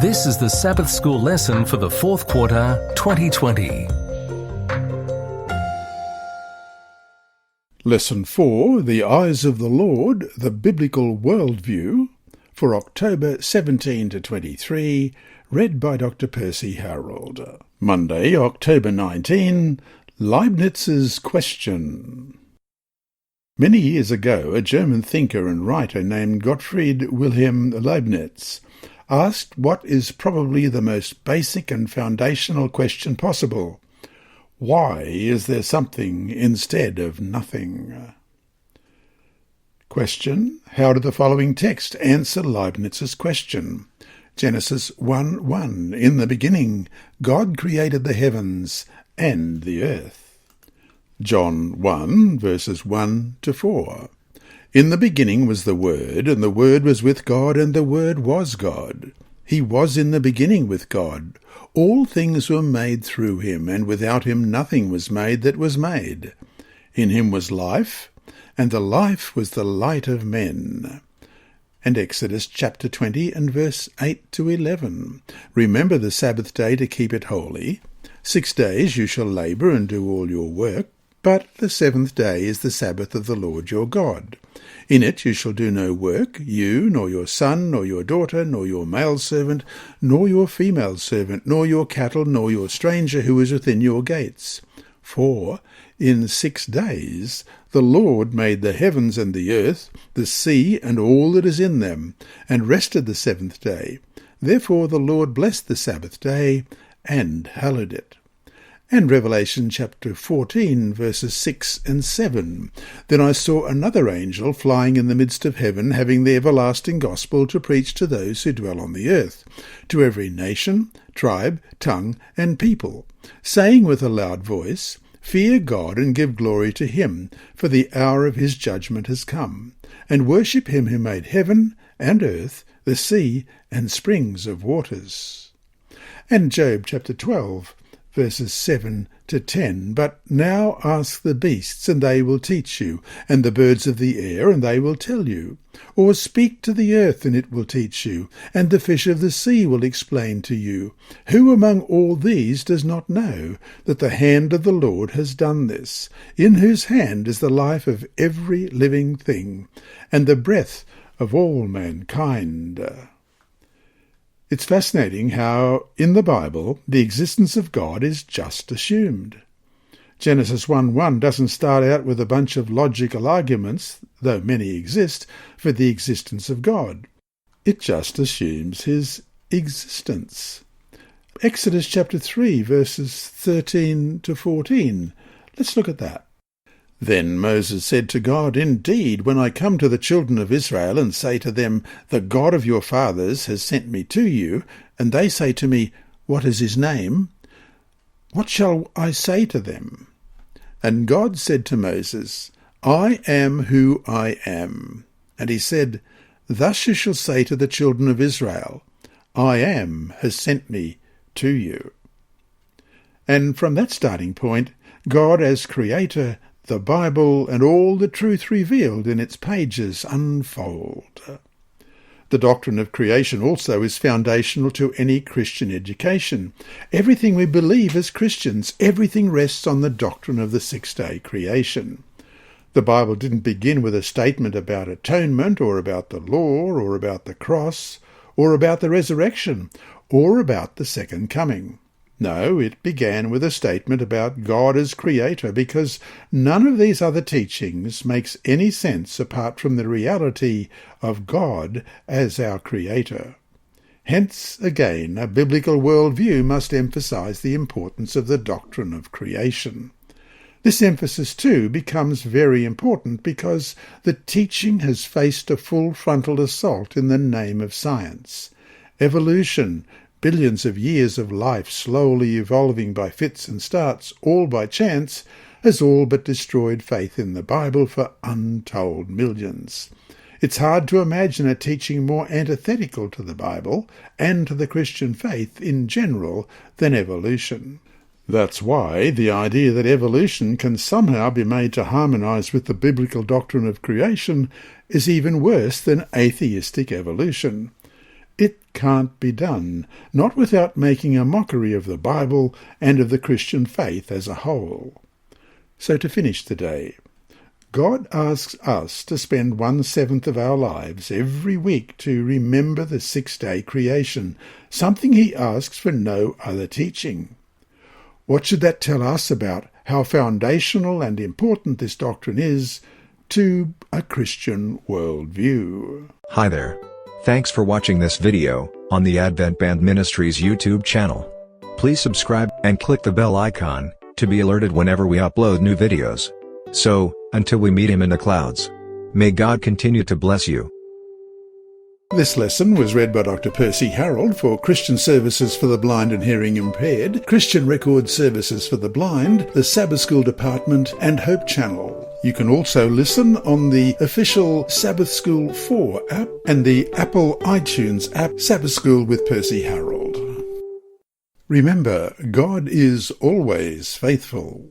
This is the Sabbath School lesson for the fourth quarter, 2020. Lesson 4, The Eyes of the Lord, the Biblical Worldview, for October 17 to 23, read by Dr. Percy Harrold. Monday, October 19, Leibniz's Question. Many years ago, a German thinker and writer named Gottfried Wilhelm Leibniz asked what is probably the most basic and foundational question possible. Why is there something instead of nothing? Question. How did the following text answer Leibniz's question? Genesis 1:1. In the beginning, God created the heavens and the earth. John 1, verses 1 to 4. In the beginning was the Word, and the Word was with God, and the Word was God. He was in the beginning with God. All things were made through him, and without him nothing was made that was made. In him was life, and the life was the light of men. And Exodus chapter 20 and verse 8 to 11. Remember the Sabbath day to keep it holy. 6 days you shall labour and do all your work, but the seventh day is the Sabbath of the Lord your God. In it you shall do no work, you, nor your son, nor your daughter, nor your male servant, nor your female servant, nor your cattle, nor your stranger who is within your gates. For in 6 days the Lord made the heavens and the earth, the sea, and all that is in them, and rested the seventh day. Therefore the Lord blessed the Sabbath day, and hallowed it. And Revelation chapter 14, verses 6 and 7. Then I saw another angel flying in the midst of heaven, having the everlasting gospel to preach to those who dwell on the earth, to every nation, tribe, tongue, and people, saying with a loud voice, Fear God and give glory to him, for the hour of his judgment has come, and worship him who made heaven and earth, the sea, and springs of waters. And Job chapter 12, verses 7 to 10. But now ask the beasts, and they will teach you, and the birds of the air, and they will tell you. Or speak to the earth, and it will teach you, and the fish of the sea will explain to you. Who among all these does not know that the hand of the Lord has done this, in whose hand is the life of every living thing, and the breath of all mankind? It's fascinating how, in the Bible, the existence of God is just assumed. Genesis 1:1 doesn't start out with a bunch of logical arguments, though many exist, for the existence of God. It just assumes his existence. Exodus chapter 3, verses 13 to 14. Let's look at that. Then Moses said to God, Indeed, when I come to the children of Israel and say to them, The God of your fathers has sent me to you, and they say to me, What is his name? What shall I say to them? And God said to Moses, I am who I am. And he said, Thus you shall say to the children of Israel, I am has sent me to you. And from that starting point, God as Creator, the Bible, and all the truth revealed in its pages unfold. The doctrine of creation also is foundational to any Christian education. Everything we believe as Christians, everything rests on the doctrine of the six-day creation. The Bible didn't begin with a statement about atonement, or about the law, or about the cross, or about the resurrection, or about the second coming. No, it began with a statement about God as Creator, because none of these other teachings makes any sense apart from the reality of God as our Creator. Hence, again, a biblical worldview must emphasize the importance of the doctrine of creation. This emphasis, too, becomes very important because the teaching has faced a full frontal assault in the name of science. Evolution, billions of years of life slowly evolving by fits and starts, all by chance, has all but destroyed faith in the Bible for untold millions. It's hard to imagine a teaching more antithetical to the Bible and to the Christian faith in general than evolution. That's why the idea that evolution can somehow be made to harmonize with the biblical doctrine of creation is even worse than atheistic evolution. It can't be done, not without making a mockery of the Bible and of the Christian faith as a whole. So to finish today, God asks us to spend 1/7 of our lives every week to remember the six-day creation, something he asks for no other teaching. What should that tell us about how foundational and important this doctrine is to a Christian worldview? Hi there. Thanks for watching this video on the Advent-band Ministries YouTube channel. Please subscribe and click the bell icon to be alerted whenever we upload new videos. So, until we meet him in the clouds, may God continue to bless you. This lesson was read by Dr. Percy Harrold for Christian Services for the Blind and Hearing Impaired, Christian Record Services for the Blind, the Sabbath School Department, and Hope Channel. You can also listen on the official Sabbath School 4 app and the Apple iTunes app, Sabbath School with Percy Harrold. Remember, God is always faithful.